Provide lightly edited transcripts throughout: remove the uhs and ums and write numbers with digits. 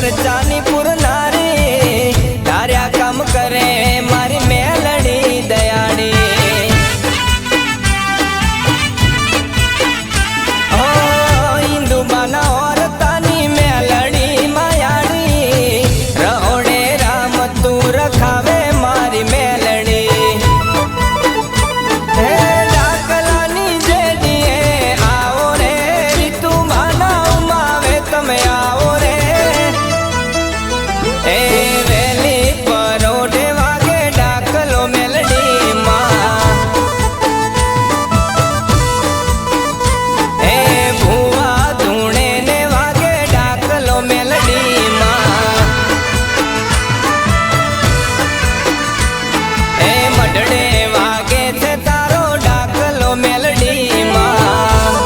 પરચાની પુરનારી તાર્યા કામ કરે મારી મેલડી દયાળી હો હિન્દુબાના ઓરતાની મેલડી માયાડી રહોડે રામ તું રખાવે મારી મેલડી હે ડાકલાની જેડીએ આવો રે રીતુ માના ઉમાવે તમે આવો રે એ વેલી પરોઢે વાગે ડાકલો મેલડી માં એ ભુવા ધૂણે ને વાગે ડાકલો મેલડી માં એ મઢડે વાગે છે તારો ડાકલો મેલડી માં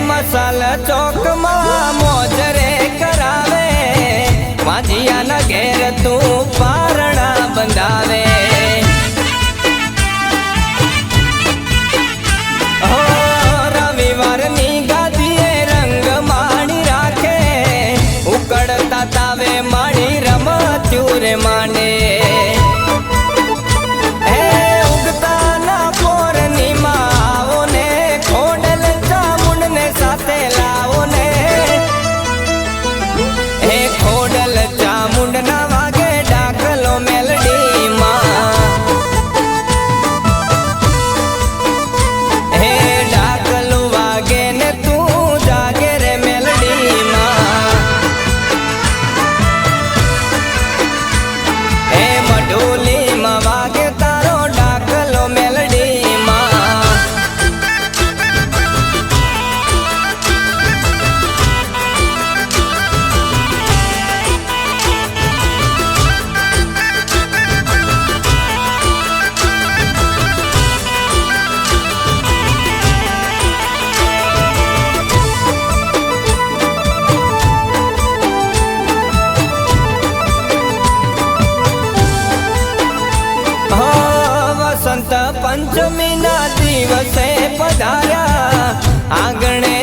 મસાલ ચોકમાં મોજરે કરાવે માજીયાના ઘેર તું પારણા બંધાવે હો રવિવારની ગાદીએ રંગ માણી રાખે ઉકળતા તાવે માણી રમત્યું રે માંડે સાથે લાવો ને હે ખોડલ ચામુંડ ના વાગે ડાકલો મેલડી માં હે ડાકલું વાગે ને તું જાગે રે મેલડી માં હે મઢોલી માં વાગે તારો ડાકલો મેલડી માં વસંત પંચમી ના દિવસે પધાર્યા આંગણે